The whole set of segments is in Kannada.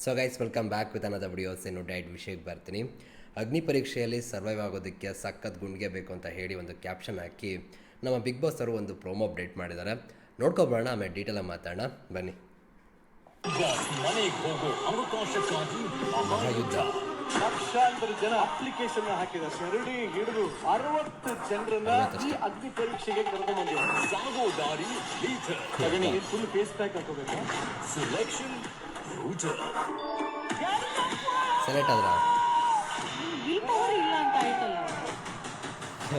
So guys welcome back with another videos. ಇನ್ನು ಡೈಟ್ ವಿಷಯಕ್ಕೆ ಬರ್ತೀನಿ. ಅಗ್ನಿ ಪರೀಕ್ಷೆಯಲ್ಲಿ ಸರ್ವೈವ್ ಆಗೋದಕ್ಕೆ ಸಖತ್ ಗುಂಡಿಗೆ ಬೇಕು ಅಂತ ಹೇಳಿ ಒಂದು ಕ್ಯಾಪ್ಷನ್ ಹಾಕಿ ನಮ್ಮ ಬಿಗ್ ಬಾಸ್ ಅವರು ಒಂದು ಪ್ರೋಮೋ ಅಪ್ಡೇಟ್ ಮಾಡಿದ್ದಾರೆ. ನೋಡ್ಕೊಬೋಣ, ಆಮೇಲೆ ಡೀಟೇಲಾಗಿ ಮಾತಾಡೋಣ ಬನ್ನಿ. ಮಹಾಯುದ್ಧ ಲಕ್ಷಾಂತರ ಜನ ಅಪ್ಲಿಕೇಶನ್ ಹಾಕಿದ್ದಾರೆ. ಶರಡಿ ಹಿಡಿದು 60 ಜನರನ್ನ ಈ ಅಗ್ನಿ ಪರೀಕ್ಷೆಗೆ ಕರೆದು ಬಂದಿದ್ದಾರೆ. ಸಾಗೋ ದಾರಿ ಫುಲ್ ಫೇಸ್ ಪ್ಯಾಕ್ ಹಾಕೋಬೇಕು. ಸೆಲೆಕ್ಷನ್ ಸೆಲೆಕ್ಟ್ ಆದ್ರ ಇಲ್ಲ ಅಂತ ಆಯ್ತಲ್ಲ.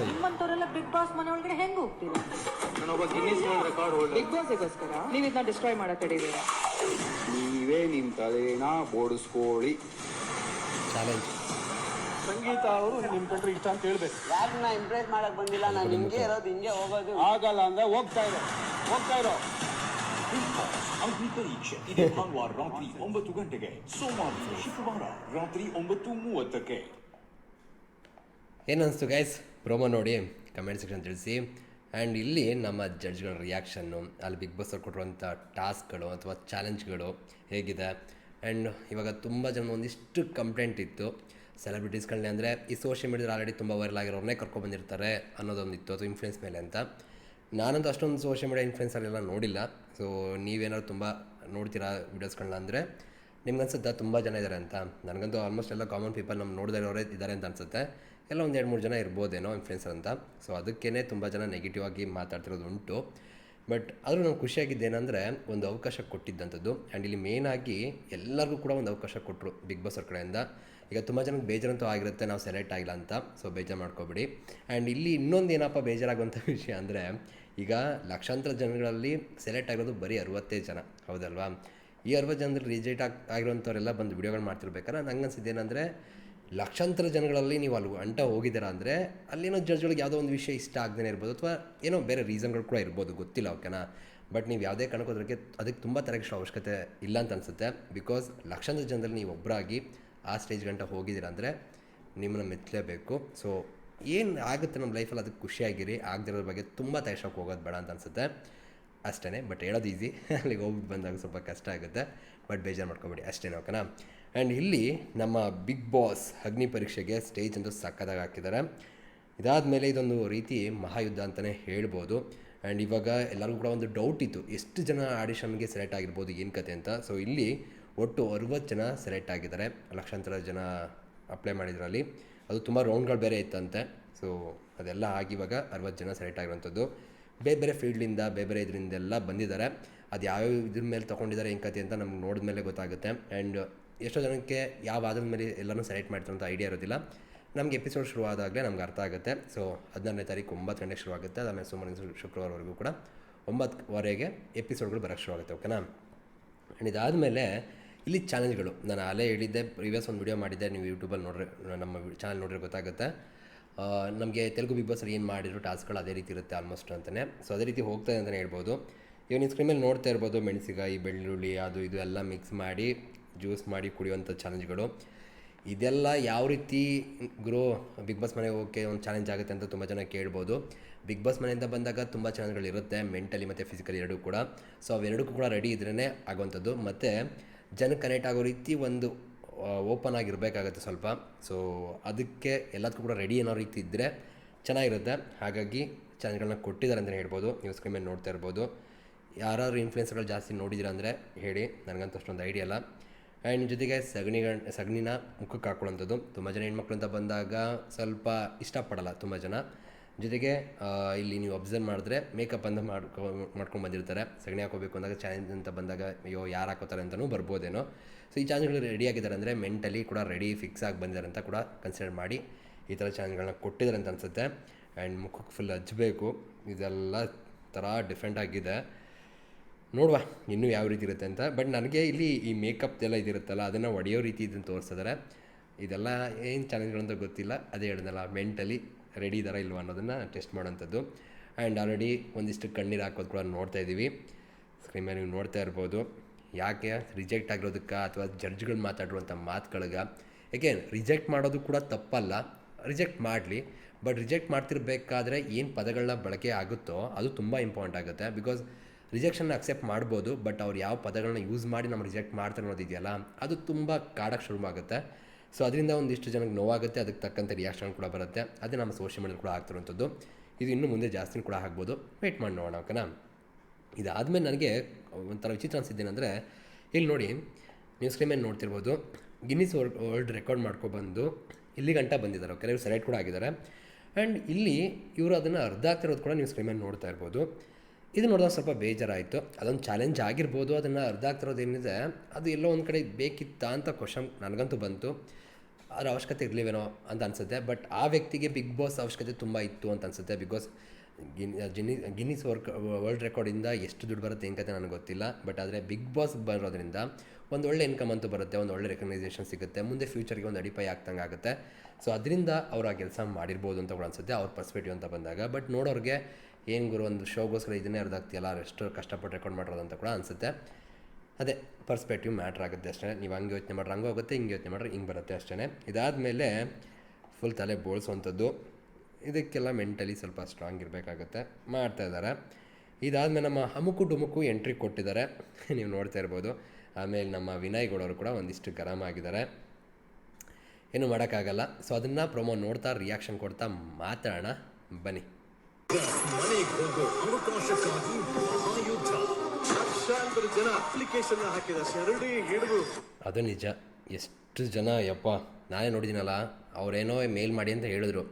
ನಿಮ್ಮಂತವರೆಲ್ಲ ಬಿಗ್ ಬಾಸ್ ಮನೆ ಒಳಗಡೆ ಹೆಂಗ್ ಹೋಗ್ತೀರಾ? ನಾನೊಬ್ಬ Guinness world record holder. Bigg ಬಾಸ್ಗೋಸ್ಕರ ನೀವು ಇದನ್ನ ಡಿಸ್ಟ್ರಾಯ್ ಮಾಡಕ್ ಕಡಿದೀರಾ. ನೀವೇ ನಿಮ್ ತಲೆನ ಬೋಡಿಸ್ಕೊಳ್ಳಿ. ಚಾಲೆಂಜ್. ಸಂಗೀತ ಅವರು ನಿಮ್ ಕಂಡ್ರೆ ಇಷ್ಟ ಅಂತ ಹೇಳ್ಬೇಕು. ಯಾರನ್ನ ಇಂಪ್ರೆಸ್ ಮಾಡಕ್ ಬಂದಿಲ್ಲ, ನಾನು ಹಿಂಗೆ ಇರೋದು, ಹಿಂಗೆ ಹೋಗೋದು. ಆಗಲ್ಲ ಅಂದ್ರೆ ಹೋಗ್ತಾ ಇರೋ ಅಗ್ನಿ ಪರೀಕ್ಷೆ ಇದೇ ಭಾನುವಾರ ರಾತ್ರಿ 9 ಗಂಟೆಗೆ, ಸೋಮವಾರ ಶುಕ್ರವಾರ ರಾತ್ರಿ 9:30ಕ್ಕೆ. ಏನನ್ನಿಸ್ತು ಗೈಸ್ ಪ್ರೋಮೋ ನೋಡಿ ಕಮೆಂಟ್ ಸೆಕ್ಷನ್ ತಿಳಿಸಿ. ಆ್ಯಂಡ್ ಇಲ್ಲಿ ನಮ್ಮ ಜಡ್ಜ್ಗಳ ರಿಯಾಕ್ಷನ್ನು, ಅಲ್ಲಿ ಬಿಗ್ ಬಾಸ್ ಅವ್ರು ಕೊಟ್ಟಿರುವಂಥ ಟಾಸ್ಕ್ಗಳು ಅಥವಾ ಚಾಲೆಂಜ್ಗಳು ಹೇಗಿದೆ. ಆ್ಯಂಡ್ ಇವಾಗ ತುಂಬ ಜನ ಒಂದಿಷ್ಟು ಕಂಪ್ಲೇಂಟ್ ಇತ್ತು ಸೆಲೆಬ್ರಿಟೀಸ್ಗಳನ್ನೇ, ಅಂದರೆ ಈ ಸೋಷಿಯಲ್ ಮೀಡಿಯಾದಲ್ಲಿ ಆಲ್ರೆಡಿ ತುಂಬ ವೈರಲ್ ಆಗಿರೋರನ್ನೇ ಕರ್ಕೊಬಂದಿರ್ತಾರೆ ಅನ್ನೋದೊಂದಿತ್ತು, ಅಥವಾ ಇನ್ಫ್ಲುಯೆನ್ಸ್ ಮೇಲೆ ಅಂತ. ನಾನಂತೂ ಅಷ್ಟೊಂದು ಸೋಷಿಯಲ್ ಮೀಡಿಯಾ ಇನ್ಫ್ಲುಯೆನ್ಸಲ್ಲೆಲ್ಲ ನೋಡಿಲ್ಲ. ಸೊ ನೀವೇನಾದ್ರು ತುಂಬ ನೋಡ್ತೀರಾ ವೀಡಿಯೋಸ್ಗಳನ್ನ ಅಂದರೆ ನಿಮ್ಗೆ ಅನ್ಸುತ್ತೆ ತುಂಬ ಜನ ಇದ್ದಾರೆ ಅಂತ. ನನಗಂತೂ ಆಲ್ಮೋಸ್ಟ್ ಎಲ್ಲ ಕಾಮನ್ ಪೀಪಲ್ ನಮ್ಮ ನೋಡಿದವರೇ ಇದ್ದಾರೆ ಅಂತ ಅನಿಸುತ್ತೆ. ಎಲ್ಲ ಒಂದು 2-3 ಜನ ಇರ್ಬೋದೇನೋ ಇನ್ಫ್ಲುಯೆನ್ಸರ್ ಅಂತ. ಸೊ ಅದಕ್ಕೇ ತುಂಬ ಜನ ನೆಗೆಟಿವ್ ಆಗಿ ಮಾತಾಡ್ತಿರೋದು ಉಂಟು. ಬಟ್ ಆದರೂ ನಂಗೆ ಖುಷಿಯಾಗಿದ್ದೇನೆಂದರೆ ಒಂದು ಅವಕಾಶ ಕೊಟ್ಟಿದ್ದಂಥದ್ದು. ಆ್ಯಂಡ್ ಇಲ್ಲಿ ಮೇಯ್ನಾಗಿ ಎಲ್ಲರಿಗೂ ಕೂಡ ಒಂದು ಅವಕಾಶ ಕೊಟ್ಟರು ಬಿಗ್ ಬಾಸ್ ಅವ್ರ ಕಡೆಯಿಂದ. ಈಗ ತುಂಬ ಜನಕ್ಕೆ ಬೇಜಾರಂತೂ ಆಗಿರುತ್ತೆ ನಾವು ಸೆಲೆಕ್ಟ್ ಆಗಿಲ್ಲ ಅಂತ, ಸೊ ಬೇಜಾರು ಮಾಡ್ಕೊಬಿಡಿ. ಆ್ಯಂಡ್ ಇಲ್ಲಿ ಇನ್ನೊಂದು ಏನಪ್ಪ ಬೇಜಾರಾಗುವಂಥ ವಿಷಯ ಅಂದರೆ, ಈಗ ಲಕ್ಷಾಂತರ ಜನಗಳಲ್ಲಿ ಸೆಲೆಕ್ಟ್ ಆಗಿರೋದು ಬರೀ 60 ಜನ, ಹೌದಲ್ವಾ? ಈ 60 ಜನರಲ್ಲಿ ರಿಜೆಕ್ಟ್ ಆಗಿರೋಂಥವರೆಲ್ಲ ಬಂದು ವಿಡಿಯೋಗಳು ಮಾಡ್ತಿರ್ಬೇಕಾದ್ರೆ ನಂಗೆ ಅನ್ಸಿದ್ದೇನೆಂದರೆ, ಲಕ್ಷಾಂತರ ಜನಗಳಲ್ಲಿ ನೀವು ಅಲ್ಲಿ ಅಂಟ ಹೋಗಿದ್ದೀರಾ ಅಂದರೆ ಅಲ್ಲೇನೋ ಜಡ್ಜ್ಗಳಿಗೆ ಯಾವುದೋ ಒಂದು ವಿಷಯ ಇಷ್ಟ ಆಗದೇ ಇರ್ಬೋದು, ಅಥವಾ ಏನೋ ಬೇರೆ ರೀಸನ್ಗಳು ಕೂಡ ಇರ್ಬೋದು, ಗೊತ್ತಿಲ್ಲ ಓಕೆನಾ. ಬಟ್ ನೀವು ಯಾವುದೇ ಕಾರಣಕ್ಕೂ ಅದಕ್ಕೆ ತುಂಬ ತರಕ್ಕೆ ಅವಶ್ಯಕತೆ ಇಲ್ಲ ಅಂತ ಅನಿಸುತ್ತೆ. ಬಿಕಾಸ್ ಲಕ್ಷಾಂತರ ಜನರಲ್ಲಿ ನೀವು ಒಬ್ಬರಾಗಿ ಆ ಸ್ಟೇಜ್ ಗಂಟ ಹೋಗಿದ್ದೀರಾ ಅಂದರೆ ನಿಮ್ಮನ್ನು ಮೆಚ್ಚಲೇಬೇಕು. ಸೊ ಏನು ಆಗುತ್ತೆ ನಮ್ಮ ಲೈಫಲ್ಲಿ ಅದಕ್ಕೆ ಖುಷಿಯಾಗಿರಿ. ಆಗದಿರೋದ್ರ ಬಗ್ಗೆ ತುಂಬ ತಯಶಕ್ಕೆ ಹೋಗೋದು ಬೇಡ ಅಂತ ಅನಿಸುತ್ತೆ ಅಷ್ಟೇ. ಬಟ್ ಹೇಳೋದು ಈಸಿ, ಅಲ್ಲಿಗೆ ಹೋಗ್ಬಿಟ್ಟು ಬಂದಾಗ ಸ್ವಲ್ಪ ಕಷ್ಟ ಆಗುತ್ತೆ. ಬಟ್ ಬೇಜಾರು ಮಾಡ್ಕೊಬೇಡಿ ಅಷ್ಟೇ, ಓಕೆನಾ. ಆ್ಯಂಡ್ ಇಲ್ಲಿ ನಮ್ಮ ಬಿಗ್ ಬಾಸ್ ಅಗ್ನಿ ಪರೀಕ್ಷೆಗೆ ಸ್ಟೇಜ್ ಅಂತೂ ಸಕ್ಕತ್ತಾಗಿ ಹಾಕಿದ್ದಾರೆ. ಇದಾದಮೇಲೆ ಇದೊಂದು ರೀತಿ ಮಹಾಯುದ್ಧ ಅಂತಲೇ ಹೇಳ್ಬೋದು. ಆ್ಯಂಡ್ ಇವಾಗ ಎಲ್ಲರಿಗೂ ಕೂಡ ಒಂದು ಡೌಟ್ ಇತ್ತು, ಎಷ್ಟು ಜನ ಆಡಿಷನ್ಗೆ ಸೆಲೆಕ್ಟ್ ಆಗಿರ್ಬೋದು, ಏನು ಕತೆ ಅಂತ. ಸೊ ಇಲ್ಲಿ ಒಟ್ಟು 60 ಜನ ಸೆಲೆಕ್ಟ್ ಆಗಿದ್ದಾರೆ. ಲಕ್ಷಾಂತರ ಜನ ಅಪ್ಲೈ ಮಾಡಿದ್ರಲ್ಲಿ ಅದು ತುಂಬ ರೌಂಡ್ಗಳು ಬೇರೆ ಇತ್ತಂತೆ. ಸೊ ಅದೆಲ್ಲ ಆಗಿ ಇವಾಗ 60 ಜನ ಸೆಲೆಕ್ಟ್ ಆಗಿರೋಂಥದ್ದು. ಬೇರೆ ಬೇರೆ ಫೀಲ್ಡಿಂದ ಬೇರೆ ಇದರಿಂದೆಲ್ಲ ಬಂದಿದ್ದಾರೆ. ಅದು ಯಾವ್ಯಾವ ಇದ್ರ ಮೇಲೆ ತೊಗೊಂಡಿದ್ದಾರೆ ಏನು ಕತೆ ಅಂತ ನಮ್ಗೆ ನೋಡಿದ ಮೇಲೆ ಗೊತ್ತಾಗುತ್ತೆ. ಆ್ಯಂಡ್ ಎಷ್ಟೋ ಜನಕ್ಕೆ ಯಾವ ಆಧಾರದ ಮೇಲೆ ಎಲ್ಲರೂ ಸೆಲೆಕ್ಟ್ ಮಾಡ್ತಾರೆ ಅಂತ ಐಡಿಯಾ ಇರೋದಿಲ್ಲ. ನಮಗೆ ಎಪಿಸೋಡ್ ಶುರುವಾದಾಗಲೇ ನಮ್ಗೆ ಅರ್ಥ ಆಗುತ್ತೆ. ಸೊ 14ನೇ ತಾರೀಕು 9 ಗಂಟೆಗೆ ಶುರುವಾಗುತ್ತೆ. ಆಮೇಲೆ ಸೋಮವಾರ ಶುಕ್ರವಾರವರೆಗೂ ಕೂಡ 9ವರೆಗೆ ಎಪಿಸೋಡ್ಗಳು ಬರೋಕ್ಕೆ ಶುರುವಾಗುತ್ತೆ, ಓಕೆನಾ. ಆ್ಯಂಡ್ ಇದಾದಮೇಲೆ ಇಲ್ಲಿ ಚಾಲೆಂಜ್ಗಳು ನಾನು ಅಲ್ಲೇ ಹೇಳಿದ್ದೆ, ಪ್ರೀವಿಯಸ್ ಒಂದು ವಿಡಿಯೋ ಮಾಡಿದ್ದೆ, ನೀವು ಯೂಟ್ಯೂಬಲ್ಲಿ ನೋಡ್ರೆ ನಮ್ಮ ಚಾನಲ್ ನೋಡ್ರೆ ಗೊತ್ತಾಗುತ್ತೆ. ನಮಗೆ ತೆಲುಗು ಬಿಗ್ ಬಾಸಲ್ಲಿ ಏನು ಮಾಡಿದ್ರು ಟಾಸ್ಕ್ಗಳು ಅದೇ ರೀತಿ ಇರುತ್ತೆ ಆಲ್ಮೋಸ್ಟ್ ಅಂತಲೇ. ಸೊ ಅದೇ ರೀತಿ ಹೋಗ್ತಾಯಿದೆ ಅಂತಲೇ ಹೇಳ್ಬೋದು. ಇವಾಗ ನೀವು ಸ್ಕ್ರೀನ್ ಮೇಲೆ ನೋಡ್ತಾ ಇರ್ಬೋದು, ಮೆಣಸಿನಕಾಯಿ, ಬೆಳ್ಳುಳ್ಳಿ, ಅದು ಇದು ಎಲ್ಲ ಮಿಕ್ಸ್ ಮಾಡಿ ಜ್ಯೂಸ್ ಮಾಡಿ ಕುಡಿಯುವಂಥ ಚಾಲೆಂಜ್ಗಳು. ಇದೆಲ್ಲ ಯಾವ ರೀತಿ ಗುರು ಬಿಗ್ ಬಾಸ್ ಮನೆಗೆ ಹೋಗೋಕ್ಕೆ ಒಂದು ಚಾಲೆಂಜ್ ಆಗುತ್ತೆ ಅಂತ ತುಂಬ ಜನ ಕೇಳ್ಬೋದು. ಬಿಗ್ ಬಾಸ್ ಮನೆಯಿಂದ ಬಂದಾಗ ತುಂಬ ಚಾಲೆಂಜ್ಗಳಿರುತ್ತೆ, ಮೆಂಟಲಿ ಮತ್ತು ಫಿಸಿಕಲಿ ಎರಡೂ ಕೂಡ. ಸೊ ಅವೆರಡಕ್ಕೂ ಕೂಡ ರೆಡಿ ಇದ್ರೇ ಆಗುವಂಥದ್ದು. ಮತ್ತು ಜನಕ್ಕೆ ಕನೆಕ್ಟ್ ಆಗೋ ರೀತಿ ಒಂದು ಓಪನ್ ಆಗಿರಬೇಕಾಗತ್ತೆ ಸ್ವಲ್ಪ. ಸೊ ಅದಕ್ಕೆ ಎಲ್ಲದಕ್ಕೂ ಕೂಡ ರೆಡಿ ಅನ್ನೋ ರೀತಿ ಇದ್ದರೆ ಚೆನ್ನಾಗಿರುತ್ತೆ. ಹಾಗಾಗಿ ಚಾಲೆಂಜ್ಗಳನ್ನ ಕೊಟ್ಟಿದ್ದಾರೆ ಅಂತಲೇ ಹೇಳ್ಬೋದು. ನೀವು ಸ್ಕ್ರೀನ್ ಮೇಲೆ ನೋಡ್ತಾ ಇರ್ಬೋದು. ಯಾರಾದ್ರು ಇನ್ಫ್ಲುಯೆನ್ಸರ್ಗಳು ಜಾಸ್ತಿ ನೋಡಿದ್ದೀರಾ ಅಂದರೆ ಹೇಳಿ, ನನಗಂತೂ ಅಷ್ಟೊಂದು ಐಡಿಯಾ ಇಲ್ಲ. ಆ್ಯಂಡ್ ಜೊತೆಗೆ ಸಗಣಿನ ಮುಖಕ್ಕೆ ಹಾಕೊಳ್ಳೋಂಥದ್ದು. ತುಂಬ ಜನ ಹೆಣ್ಮಕ್ಳು ಅಂತ ಬಂದಾಗ ಸ್ವಲ್ಪ ಇಷ್ಟಪಡಲ್ಲ ತುಂಬ ಜನ. ಜೊತೆಗೆ ಇಲ್ಲಿ ನೀವು ಅಬ್ಸರ್ವ್ ಮಾಡಿದ್ರೆ ಮೇಕಪ್ ಅಂತ ಮಾಡ್ಕೊಂಡು ಬಂದಿರ್ತಾರೆ. ಸಗಣಿ ಹಾಕೋಬೇಕು ಅಂದಾಗ ಚಾಲೆಂಜ್ ಅಂತ ಬಂದಾಗ ಅಯ್ಯೋ ಯಾರು ಹಾಕೋತಾರೆ ಅಂತಲೂ ಬರ್ಬೋದೇನೋ. ಸೊ ಈ ಚಾಲೆಂಜ್ಗಳು ರೆಡಿ ಆಗಿದ್ದಾರೆ ಅಂದರೆ ಮೆಂಟಲಿ ಕೂಡ ರೆಡಿ ಫಿಕ್ಸ್ ಆಗಿ ಬಂದಿದ್ದಾರೆ ಅಂತ ಕೂಡ ಕನ್ಸಿಡರ್ ಮಾಡಿ ಈ ಥರ ಚಾಲೆಂಜ್ಗಳನ್ನ ಕೊಟ್ಟಿದ್ದಾರೆ ಅಂತ ಅನಿಸುತ್ತೆ. ಆ್ಯಂಡ್ ಮುಖಕ್ಕೆ ಫುಲ್ ಹಚ್ಚಬೇಕು, ಇದೆಲ್ಲ ಥರ ಡಿಫ್ರೆಂಟ್ ಆಗಿದೆ. ನೋಡುವ ಇನ್ನೂ ಯಾವ ರೀತಿ ಇರುತ್ತೆ ಅಂತ. ಬಟ್ ನನಗೆ ಇಲ್ಲಿ ಈ ಮೇಕಪ್ದೆಲ್ಲ ಇದಿರುತ್ತಲ್ಲ ಅದನ್ನು ಹೊಡೆಯೋ ರೀತಿ ಇದನ್ನು ತೋರಿಸಿದ್ದಾರೆ. ಇದೆಲ್ಲ ಏನು ಚಾಲೆಂಜ್ಗಳಂತ ಗೊತ್ತಿಲ್ಲ. ಅದೇ ಹೇಳಿದ್ನಲ್ಲ, ಮೆಂಟಲಿ ರೆಡಿ ಇದ್ದಾರಾ ಇಲ್ವಾ ಅನ್ನೋದನ್ನು ಟೆಸ್ಟ್ ಮಾಡೋಂಥದ್ದು. ಆ್ಯಂಡ್ ಆಲ್ರೆಡಿ ಒಂದಿಷ್ಟು ಕಣ್ಣೀರು ಹಾಕೋದು ಕೂಡ ನೋಡ್ತಾ ಇದ್ದೀವಿ. ಸ್ಕ್ರೀನ್ ಮೇಲೆ ನೀವು ನೋಡ್ತಾ ಇರ್ಬೋದು. ಯಾಕೆ ರಿಜೆಕ್ಟ್ ಆಗಿರೋದಕ್ಕೆ ಅಥವಾ ಜಡ್ಜ್ಗಳು ಮಾತಾಡಿರುವಂಥ ಮಾತುಗಳಿಗೆ. ಏಕೆ ರಿಜೆಕ್ಟ್ ಮಾಡೋದು ಕೂಡ ತಪ್ಪಲ್ಲ, ರಿಜೆಕ್ಟ್ ಮಾಡಲಿ. ಬಟ್ ರಿಜೆಕ್ಟ್ ಮಾಡ್ತಿರ್ಬೇಕಾದ್ರೆ ಏನು ಪದಗಳನ್ನ ಬಳಕೆ ಆಗುತ್ತೋ ಅದು ತುಂಬ ಇಂಪಾರ್ಟೆಂಟ್ ಆಗುತ್ತೆ. ಬಿಕಾಸ್ ರಿಜೆಕ್ಷನ್ನ ಅಕ್ಸೆಪ್ಟ್ ಮಾಡ್ಬೋದು, ಬಟ್ ಅವ್ರು ಯಾವ ಪದಗಳನ್ನ ಯೂಸ್ ಮಾಡಿ ನಮ್ಮ ರಿಜೆಕ್ಟ್ ಮಾಡ್ತಾರೆ ಅನ್ನೋದಿದೆಯಲ್ಲ ಅದು ತುಂಬ ಕಾಡಕ್ಕೆ ಶುರುವಾಗುತ್ತೆ. ಸೊ ಅದರಿಂದ ಒಂದಿಷ್ಟು ಜನಕ್ಕೆ ನೋವಾಗುತ್ತೆ, ಅದಕ್ಕೆ ತಕ್ಕಂಥ ರಿಯಾಕ್ಷನ್ ಕೂಡ ಬರುತ್ತೆ. ಅದೇ ನಮ್ಮ ಸೋಷಿಯಲ್ ಮೀಡಿಯಲ್ಲಿ ಕೂಡ ಆಗ್ತಿರುವಂಥದ್ದು. ಇದು ಇನ್ನೂ ಮುಂದೆ ಜಾಸ್ತಿ ಕೂಡ ಆಗ್ಬೋದು, ವೆಯ್ಟ್ ಮಾಡಿ ನೋಡೋಣ. ಓಕೆನಾ? ಇದಾದಮೇಲೆ ನನಗೆ ಒಂಥರ ವಿಚಿತ್ರ ಅನಿಸಿದ್ದೇನೆಂದರೆ, ಇಲ್ಲಿ ನೋಡಿ ನೀವು ಸ್ಕ್ರೀನ್ ಮೇಲೆ ನೋಡ್ತಿರ್ಬೋದು, ಗಿನ್ನಿಸ್ ವರ್ಲ್ಡ್ ರೆಕಾರ್ಡ್ ಮಾಡ್ಕೊಬಂದು ಇಲ್ಲಿ ಗಂಟ ಬಂದಿದ್ದಾರೆ. ಓಕೆ, ಇವರು ಸೆಲೆಕ್ಟ್ ಕೂಡ ಆಗಿದ್ದಾರೆ. ಆ್ಯಂಡ್ ಇಲ್ಲಿ ಇವರು ಅದನ್ನು ಅರ್ಧ ಆಗ್ತಿರೋದು ಕೂಡ ನೀವು ಸ್ಕ್ರೀನ್ ಮೇಲೆ ನೋಡ್ತಾ ಇರ್ಬೋದು. ಇದು ನೋಡಿದಾಗ ಸ್ವಲ್ಪ ಬೇಜಾರಾಯಿತು. ಅದೊಂದು ಚಾಲೆಂಜ್ ಆಗಿರ್ಬೋದು, ಅದನ್ನು ಅರ್ಧ ಆಗ್ತಿರೋದು ಏನಿದೆ ಅದು ಎಲ್ಲೋ ಒಂದು ಕಡೆ ಬೇಕಿತ್ತಾ ಅಂತ ಕ್ವಶನ್ ನನಗಂತೂ ಬಂತು. ಅದರ ಅವಶ್ಯಕತೆ ಇರಲಿವೇನೋ ಅಂತ ಅನಿಸುತ್ತೆ. ಬಟ್ ಆ ವ್ಯಕ್ತಿಗೆ ಬಿಗ್ ಬಾಸ್ ಅವಶ್ಯಕತೆ ತುಂಬ ಇತ್ತು ಅಂತ ಅನಿಸುತ್ತೆ. ಬಿಕಾಸ್ ಗಿನ್ನಿಸ್ ವರ್ಲ್ಡ್ ರೆಕಾರ್ಡಿಂದ ಎಷ್ಟು ದುಡ್ಡು ಬರುತ್ತೆ ಏನು ಕತೆ ನನಗೆ ಗೊತ್ತಿಲ್ಲ. ಬಟ್ ಆದರೆ ಬಿಗ್ ಬಾಸ್ ಬರೋದ್ರಿಂದ ಒಂದು ಒಳ್ಳೆ ಇನ್ಕಮ್ ಅಂತೂ ಬರುತ್ತೆ, ಒಂದು ಒಳ್ಳೆ ರೆಕಗ್ನೈಸೇಷನ್ ಸಿಗುತ್ತೆ, ಮುಂದೆ ಫ್ಯೂಚರ್ಗೆ ಒಂದು ಅಡಿಪಾಯ ಆಗ್ತಂಗೆ ಆಗುತ್ತೆ. ಸೊ ಅದರಿಂದ ಅವ್ರು ಆ ಕೆಲಸ ಮಾಡಿರ್ಬೋದು ಅಂತ ಕೂಡ ಅನಿಸುತ್ತೆ ಅವ್ರ ಪರ್ಸ್ಪೆಕ್ಟಿವ್ ಅಂತ ಬಂದಾಗ. ಬಟ್ ನೋಡೋರಿಗೆ ಏನು ಗುರು, ಒಂದು ಶೋಗೋಸ್ಕರ ಇದನ್ನೇ ಅರ್ಧ ಆಗ್ತಿಯಲ್ಲ, ಎಷ್ಟು ಕಷ್ಟಪಟ್ಟು ರೆಕಾರ್ಡ್ ಮಾಡಿರೋದು ಅಂತ ಕೂಡ ಅನಿಸುತ್ತೆ. ಅದೇ ಪರ್ಸ್ಪೆಕ್ಟಿವ್ ಮ್ಯಾಟ್ರ್ ಆಗುತ್ತೆ ಅಷ್ಟೇ. ನೀವು ಹಂಗೆ ಯೋಚನೆ ಮಾಡ್ರೆ ಹಂಗೆ ಹೋಗುತ್ತೆ, ಹಿಂಗೆ ಯೋಚನೆ ಮಾಡ್ರೆ ಹಿಂಗೆ ಬರುತ್ತೆ ಅಷ್ಟೇ. ಇದಾದಮೇಲೆ ಫುಲ್ ತಲೆ ಬೋಳ್ಸೋವಂಥದ್ದು, ಇದಕ್ಕೆಲ್ಲ ಮೆಂಟಲಿ ಸ್ವಲ್ಪ ಸ್ಟ್ರಾಂಗ್ ಇರಬೇಕಾಗುತ್ತೆ, ಮಾಡ್ತಾಯಿದ್ದಾರೆ. ಇದಾದಮೇಲೆ ನಮ್ಮ ಅಮುಕು ಡುಮುಕು ಎಂಟ್ರಿ ಕೊಟ್ಟಿದ್ದಾರೆ, ನೀವು ನೋಡ್ತಾ ಇರ್ಬೋದು. ಆಮೇಲೆ ನಮ್ಮ ವಿನಯ್ ಗೌಡವರು ಕೂಡ ಒಂದಿಷ್ಟು ಗರಂ ಆಗಿದ್ದಾರೆ, ಏನೂ ಮಾಡೋಕ್ಕಾಗಲ್ಲ. ಸೊ ಅದನ್ನು ಪ್ರೊಮೋ ನೋಡ್ತಾ ರಿಯಾಕ್ಷನ್ ಕೊಡ್ತಾ ಮಾತಾಡೋಣ ಬನ್ನಿ. ಮನೆಗೆ ಹೋಗೋ ಅವಕಾಶಕ್ಕಾಗಿ ಮಹಾಯುದ್ಧ. ಲಕ್ಷಾಂತರ ಜನ ಅಪ್ಲಿಕೇಶನ್ ಹಾಕಿದ್ದಾರೆ, ಶರಡಿ ಹಿಡಿದು. ಅದು ನಿಜ. ಎಷ್ಟು ಜನ ಯಪ್ಪ, ನಾನೇ ನೋಡಿದ್ದೀನಲ್ಲ, ಅವರೇನೋ ಮೇಲ್ ಮಾಡಿ ಅಂತ ಹೇಳಿದ್ರು.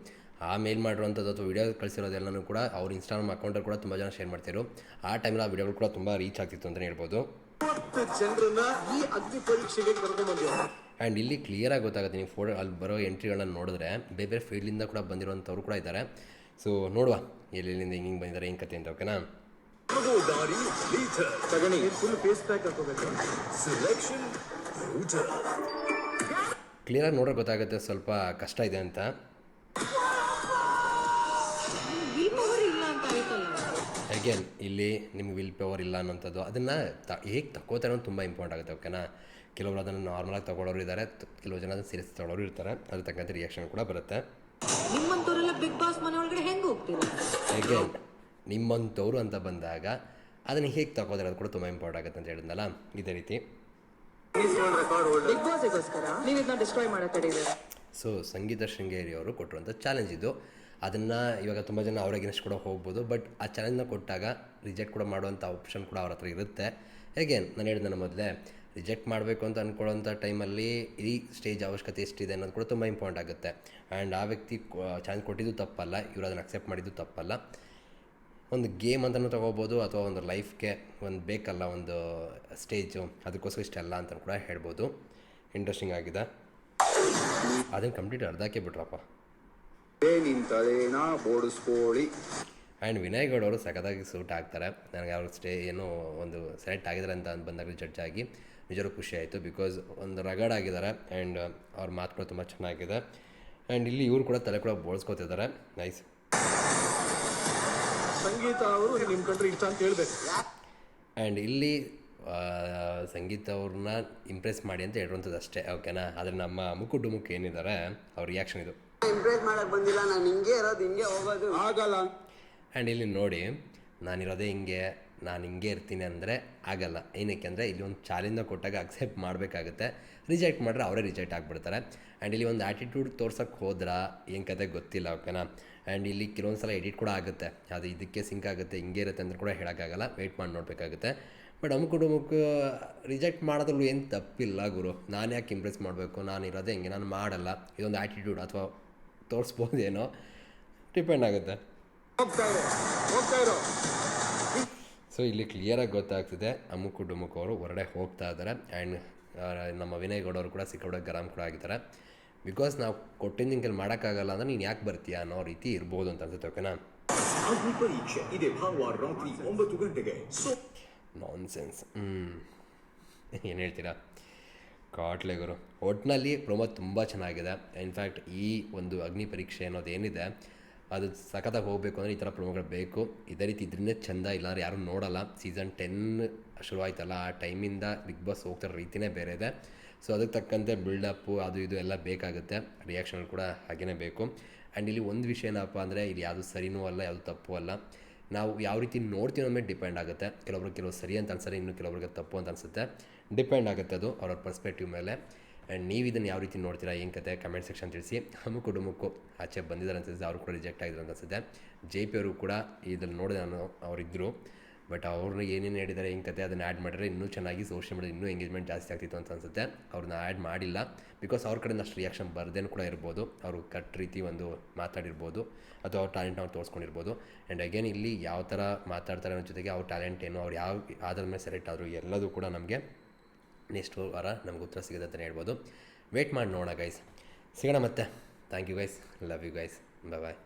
ಆ ಮೇಲ್ ಮಾಡಿರೋಂಥದ್ದು ಅಥವಾ ವೀಡಿಯೋ ಕಳಿಸಿರೋದೆಲ್ಲನೂ ಕೂಡ ಅವ್ರ ಇನ್ಸ್ಟಾಗ್ರಾಮ್ ಅಕೌಂಟಲ್ಲಿ ಕೂಡ ತುಂಬ ಜನ ಶೇರ್ ಮಾಡ್ತಿದ್ರು. ಆ ಟೈಮಲ್ಲಿ ಆ ವಿಡಿಯೋಗಳು ಕೂಡ ತುಂಬ ರೀಚ್ ಆಗ್ತಿತ್ತು ಅಂತಲೇ ಹೇಳ್ಬೋದು. 30 ಜನರನ್ನ ಈ ಅಗ್ನಿ ಪರೀಕ್ಷೆಗೆ ಕರೆದು ಬಂದಿದ್ದಾರೆ. ಆ್ಯಂಡ್ ಇಲ್ಲಿ ಕ್ಲಿಯರಾಗಿ ಗೊತ್ತಾಗುತ್ತೆ, ನೀವು ಅಲ್ಲಿ ಬರೋ ಎಂಟ್ರಿಗಳನ್ನ ನೋಡಿದ್ರೆ ಬೇರೆ ಬೇರೆ ಫೀಲ್ಡಿಂದ ಕೂಡ ಬಂದಿರೋಂಥವ್ರು ಕೂಡ ಇದ್ದಾರೆ. ಸೊ ನೋಡುವ ಎಲ್ಲೆಲ್ಲಿಂದ ಹಿಂಗೆ ಬಂದಿದ್ದಾರೆ ಏನು ಕತೆ ಅಂತ. ಓಕೆನಾ? ದಾರಿ ಲೀಟರ್ ತಗಣಿ ಫುಲ್ ಫೇಸ್ ಪ್ಯಾಕ್ ಹಾಕೋಬೇಕು. Selection router. ಕ್ಲಿಯರಾಗಿ ನೋಡೋಕೆ ಗೊತ್ತಾಗುತ್ತೆ ಸ್ವಲ್ಪ ಕಷ್ಟ ಇದೆ ಅಂತ. ಅಗೇನ್ ಇಲ್ಲಿ ನಿಮ್ಗೆ ವಿಲ್ ಪವರ್ ಇಲ್ಲ ಅನ್ನೋಂಥದ್ದು, ಅದನ್ನು ಹೇಗೆ ತಗೋತಾರೆ ಅನ್ನೋದು ತುಂಬ ಇಂಪಾರ್ಟೆಂಟ್ ಆಗುತ್ತೆ. ಓಕೆನಾ? ಕೆಲವರು ಅದನ್ನು ನಾರ್ಮಲಾಗಿ ತೊಗೊಳೋರು ಇದ್ದಾರೆ, ಕೆಲವು ಜನ ಅದನ್ನು ಸೀರಿಯಸ್ ತೊಗೊಳೋರು ಇರ್ತಾರೆ. ಅದ್ರ ತಕ್ಕಂತೆ ರಿಯಾಕ್ಷನ್ ಕೂಡ ಬರುತ್ತೆ. ನಿಮ್ಮಂತವರೆಲ್ಲ ಬಿಗ್ ಬಾಸ್ ಮನೆ ಒಳಗಡೆ ಹೆಂಗೆ ಹೋಗ್ತೀರಾ? ಅಗೇನ್ ನಿಮ್ಮಂಥವ್ರು ಅಂತ ಬಂದಾಗ ಅದನ್ನು ಹೇಗೆ ತಗೋತಾರೆ ಅದು ಕೂಡ ತುಂಬ ಇಂಪಾರ್ಟೆಂಟ್ ಆಗುತ್ತೆ ಅಂತ ಹೇಳಿದ್ನಲ್ಲ, ಇದೇ ರೀತಿ. ಬಿಗ್ ಬಾಸ್ಗೋಸ್ಕರ ನೀವು ಇದನ್ನ ಡಿಸ್ಟ್ರಾಯ್ ಮಾಡಕ್ಕೆ ತಡೀರಿ. ಸೊ ಸಂಗೀತ ಶೃಂಗೇರಿ ಅವರು ಕೊಟ್ಟಿರುವಂಥ ಚಾಲೆಂಜ್ ಇದು. ಅದನ್ನು ಇವಾಗ ತುಂಬ ಜನ ಅವ್ರ ಅಗೇನ್ಸ್ಟ್ ಕೂಡ ಹೋಗ್ಬೋದು. ಬಟ್ ಆ ಚಾಲೆಂಜ್ನ ಕೊಟ್ಟಾಗ ರಿಜೆಕ್ಟ್ ಕೂಡ ಮಾಡುವಂಥ ಆಪ್ಷನ್ ಕೂಡ ಅವ್ರ ಹತ್ರ ಇರುತ್ತೆ. ಹೇಗೇನು ನಾನು ಹೇಳಿದ್ನ ಮೊದಲೇ, ರಿಜೆಕ್ಟ್ ಮಾಡಬೇಕು ಅಂತ ಅಂದ್ಕೊಳ್ಳೋಂಥ ಟೈಮಲ್ಲಿ ಈ ಸ್ಟೇಜ್ ಅವಶ್ಯಕತೆ ಎಷ್ಟಿದೆ ಅನ್ನೋದು ಕೂಡ ತುಂಬ ಇಂಪಾರ್ಟೆಂಟ್ ಆಗುತ್ತೆ. ಆ್ಯಂಡ್ ಆ ವ್ಯಕ್ತಿ ಚಾಲೆಂಜ್ ಕೊಟ್ಟಿದ್ದು ತಪ್ಪಲ್ಲ, ಇವರು ಅದನ್ನು ಅಕ್ಸೆಪ್ಟ್ ಮಾಡಿದ್ದು ತಪ್ಪಲ್ಲ. ಒಂದು ಗೇಮ್ ಅಂತಲೂ ತೊಗೋಬೋದು, ಅಥವಾ ಒಂದು ಲೈಫ್ಗೆ ಒಂದು ಬೇಕಲ್ಲ ಒಂದು ಸ್ಟೇಜು, ಅದಕ್ಕೋಸ್ಕರ ಇಷ್ಟೆಲ್ಲ ಅಂತ ಕೂಡ ಹೇಳ್ಬೋದು. ಇಂಟ್ರೆಸ್ಟಿಂಗ್ ಆಗಿದೆ. ಅದನ್ನು ಕಂಪ್ಲೀಟ್ ಅರ್ಧಕ್ಕೆ ಬಿಟ್ರಪ್ಪ. ನಿನ್ನ ತಲೆನ ಬೋಡಿಸ್ಕೊಳ್ಳಿ. ಆ್ಯಂಡ್ ವಿನಯ್ ಗೌಡ ಅವರು ಸಖತ್ತಾಗಿ ಸೂಟ್ ಆಗ್ತಾರೆ. ನನಗೆ ಅವ್ರ ಏನೋ ಒಂದು ಸೆಲೆಕ್ಟ್ ಆಗಿದ್ದಾರೆ ಅಂತ ಬಂದಾಗ ಜಡ್ಜ್ ಆಗಿ ನಿಜರೂ ಖುಷಿ ಆಯಿತು. ಬಿಕಾಸ್ ಒಂದು ರಗಡ್ ಆಗಿದ್ದಾರೆ ಆ್ಯಂಡ್ ಅವ್ರ ಮಾತು ಕೂಡ ತುಂಬ ಚೆನ್ನಾಗಿದೆ. ಆ್ಯಂಡ್ ಇಲ್ಲಿ ಇವರು ಕೂಡ ತಲೆ ಕೂಡ ಬೋಳ್ಸ್ಕೊತಿದ್ದಾರೆ. ನೈಸ್. ಸಂಗೀತ ಅವರು ನಿಮ್ಮ ಕಂಡ್ರೆ ಇಷ್ಟ ಅಂತ ಹೇಳ್ಬೇಕು. ಆ್ಯಂಡ್ ಇಲ್ಲಿ ಸಂಗೀತ ಅವ್ರನ್ನ ಇಂಪ್ರೆಸ್ ಮಾಡಿ ಅಂತ ಹೇಳುವಂಥದ್ದು ಅಷ್ಟೇ. ಓಕೆನಾ? ಆದರೆ ನಮ್ಮ ಮುಕ್ಕು ಡುಮುಕ್ ಏನಿದ್ದಾರೆ ಅವ್ರ ರಿಯಾಕ್ಷನ್ ಇದು. ಇಂಪ್ರೆಸ್ ಮಾಡಕ್ ಬಂದಿಲ್ಲ, ನಾನು ಹಿಂಗೆ ಇರೋದು ಹಿಂಗೆ ಹೋಗೋದು ಆಗಲ್ಲ. ಆ್ಯಂಡ್ ಇಲ್ಲಿ ನೋಡಿ, ನಾನಿರೋದೇ ಹಿಂಗೆ, ನಾನು ಹಿಂಗೆ ಇರ್ತೀನಿ ಅಂದರೆ ಆಗಲ್ಲ. ಏನಕ್ಕೆ ಅಂದರೆ ಇಲ್ಲಿ ಒಂದು ಚಾಲೆಂಜ್ನ ಕೊಟ್ಟಾಗ ಅಕ್ಸೆಪ್ಟ್ ಮಾಡಬೇಕಾಗುತ್ತೆ. ರಿಜೆಕ್ಟ್ ಮಾಡಿದ್ರೆ ಅವರೇ ರಿಜೆಕ್ಟ್ ಆಗಿಬಿಡ್ತಾರೆ. ಆ್ಯಂಡ್ ಇಲ್ಲಿ ಒಂದು ಆ್ಯಟಿಟ್ಯೂಡ್ ತೋರ್ಸೋಕ್ಕೆ ಹೋದ್ರೆ ಏನು ಕತೆ ಗೊತ್ತಿಲ್ಲ. ಓಕೆನಾ? ಆ್ಯಂಡ್ ಇಲ್ಲಿ ಕೆಲವೊಂದು ಸಲ ಎಡಿಟ್ ಕೂಡ ಆಗುತ್ತೆ, ಅದು ಇದಕ್ಕೆ ಸಿಂಕ್ ಆಗುತ್ತೆ, ಹಿಂಗೆ ಇರುತ್ತೆ ಅಂತ ಕೂಡ ಹೇಳೋಕ್ಕಾಗಲ್ಲ, ವೆಯ್ಟ್ ಮಾಡಿ ನೋಡಬೇಕಾಗುತ್ತೆ. ಬಟ್ ಅಮುಕು ರಿಜೆಕ್ಟ್ ಮಾಡೋದ್ರಲ್ಲೂ ಏನು ತಪ್ಪಿಲ್ಲ ಗುರು. ನಾನು ಯಾಕೆ ಇಂಪ್ರೆಸ್ ಮಾಡಬೇಕು, ನಾನು ಇರೋದೇ ಹಿಂಗೆ, ನಾನು ಮಾಡಲ್ಲ. ಇದೊಂದು ಆ್ಯಟಿಟ್ಯೂಡ್ ಅಥವಾ ತೋರಿಸ್ಬೋದೇನೋ, ಡಿಪೆಂಡ್ ಆಗುತ್ತೆ. ಸೊ ಇಲ್ಲಿ ಕ್ಲಿಯರಾಗಿ ಗೊತ್ತಾಗ್ತಿದೆ ಅಮುಕು ಡುಮುಕು ಅವರು ಹೊರಗಡೆ ಹೋಗ್ತಾ ಇದ್ದಾರೆ. ಆ್ಯಂಡ್ ನಮ್ಮ ವಿನಯ್ ಗೌಡ ಅವರು ಕೂಡ ಸಿಕ್ಕಾಪಟ್ಟೆ ಗರಂ ಕೂಡ ಆಗಿದ್ದಾರೆ. ಬಿಕಾಸ್ ನಾವು ಕೊಟ್ಟಿದ್ದು ನಿಂಗೆ ಮಾಡೋಕ್ಕಾಗಲ್ಲ ಅಂದರೆ ನೀನು ಯಾಕೆ ಬರ್ತೀಯ ಅನ್ನೋ ರೀತಿ ಇರ್ಬೋದು ಅಂತ ಅನ್ಸುತ್ತೆ. ಓಕೆನಾ? ಅಗ್ನಿ ಪರೀಕ್ಷೆ ಇದೆ ಭಾನುವಾರ ರಾತ್ರಿ 9 ಗಂಟೆಗೆ. ನಾನ್ಸೆನ್ಸ್. ಏನು ಹೇಳ್ತೀರಾ? ಕಾಟ್ಲೆ ಗುರು. ಒಟ್ಟಿನಲ್ಲಿ ಪ್ರೊಮೋ ತುಂಬ ಚೆನ್ನಾಗಿದೆ. ಇನ್ಫ್ಯಾಕ್ಟ್ ಈ ಒಂದು ಅಗ್ನಿ ಪರೀಕ್ಷೆ ಅನ್ನೋದು ಏನಿದೆ ಅದು ಸಖತ್ತಾಗಿ ಹೋಗಬೇಕು ಅಂದರೆ ಈ ಥರ ಪ್ರೊಮೋಗಳು ಬೇಕು. ಇದೇ ರೀತಿ ಇದ್ರನ್ನೇ ಚೆಂದ, ಇಲ್ಲಾಂದ್ರೆ ಯಾರೂ ನೋಡೋಲ್ಲ. ಸೀಸನ್ 10 ಶುರುವಾಯ್ತಲ್ಲ, ಆ ಟೈಮಿಂದ ಬಿಗ್ ಬಾಸ್ ಹೋಗ್ತಿರೋ ರೀತಿಯೇ ಬೇರೆ ಇದೆ. ಸೊ ಅದಕ್ಕೆ ತಕ್ಕಂತೆ ಬಿಲ್ಡಪ್ಪು ಅದು ಇದು ಎಲ್ಲ ಬೇಕಾಗುತ್ತೆ. ರಿಯಾಕ್ಷನ್ ಕೂಡ ಹಾಗೇ ಬೇಕು. ಆ್ಯಂಡ್ ಇಲ್ಲಿ ಒಂದು ವಿಷಯ ಏನಪ್ಪ ಅಂದರೆ ಇಲ್ಲಿ ಯಾವುದು ಸರಿನೂ ಅಲ್ಲ, ಯಾವುದು ತಪ್ಪು ಅಲ್ಲ. ನಾವು ಯಾವ ರೀತಿ ನೋಡ್ತೀವಿ ಅನ್ನೋ ಮೇಲೆ ಡಿಪೆಂಡ್ ಆಗುತ್ತೆ. ಕೆಲವು ಸರಿ ಅಂತ ಅನ್ಸತ್ತೆ, ಇನ್ನು ಕೆಲವ್ರಿಗೆ ತಪ್ಪು ಅಂತ ಅನಿಸುತ್ತೆ. ಡಿಪೆಂಡ್ ಆಗುತ್ತೆ ಅದು ಅವ್ರವ್ರ ಪರ್ಸ್ಪೆಕ್ಟಿವ್ ಮೇಲೆ. ಆ್ಯಂಡ್ ನೀವು ಇದನ್ನು ಯಾವ ರೀತಿ ನೋಡ್ತೀರಾ, ಏನು ಕತೆ ಕಮೆಂಟ್ ಸೆಕ್ಷನ್ ತಿಳಿಸಿ. ಹಮ್ಮು ಆಚೆ ಬಂದಿದ್ದಾರೆ ಅನ್ಸುತ್ತೆ, ಅವರು ಕೂಡ ರಿಜೆಕ್ಟ್ ಆಗಿದ್ರು ಅಂತ ಅನಿಸುತ್ತೆ. JP ಅವರು ಕೂಡ ಇದ್ರಲ್ಲಿ ನೋಡಿದೆ ನಾನು, ಅವರಿದ್ದರು. ಬಟ್ ಅವ್ರನ್ನ ಏನೇನು ಹೇಳಿದ್ದಾರೆ ಏನು ಕತೆ ಅದನ್ನು ಆ್ಯಡ್ ಮಾಡಿದ್ರೆ ಇನ್ನೂ ಚೆನ್ನಾಗಿ ಸೋಷಿಯಲ್ ಮೀಡಿಯಾ ಇನ್ನೂ ಎಂಗೇಜ್ಮೆಂಟ್ ಜಾಸ್ತಿ ಆಗ್ತಿತ್ತು ಅಂತ ಅನಿಸುತ್ತೆ. ಅವ್ರನ್ನ ಆ್ಯಡ್ ಮಾಡಿಲ್ಲ ಬಿಕಾಸ್ ಅವ್ರ ಕಡೆಯಿಂದ ಅಷ್ಟು ರಿಯಾಕ್ಷನ್ ಬರ್ದೇನು ಕೂಡ ಇರ್ಬೋದು. ಅವರು ಕಟ್ ರೀತಿ ಒಂದು ಮಾತಾಡಿರ್ಬೋದು ಅಥವಾ ಅವ್ರ ಟ್ಯಾಲೆಂಟ್ ಅವ್ರು ತೋರಿಸ್ಕೊಂಡಿರ್ಬೋದು. ಆ್ಯಂಡ್ ಅಗೇನ್ ಇಲ್ಲಿ ಯಾವ ಥರ ಮಾತಾಡ್ತಾರೆ ಅನ್ನೋ ಜೊತೆಗೆ ಅವ್ರ ಟ್ಯಾಲೆಂಟ್ ಏನು, ಅವ್ರು ಯಾವ ಆಧಾರದ ಮೇಲೆ ಸೆಲೆಕ್ಟ್ ಆದರು ಎಲ್ಲದೂ ಕೂಡ ನಮಗೆ ನೆಕ್ಸ್ಟ್ ವಾರ ನಮ್ಗೆ ಉತ್ತರ ಸಿಗುತ್ತೆ ಅಂತಲೇ ಹೇಳ್ಬೋದು. ವೇಟ್ ಮಾಡಿ ನೋಡೋಣ ಗೈಸ್, ಸಿಗೋಣ ಮತ್ತೆ. Thank you guys, love you guys, bye.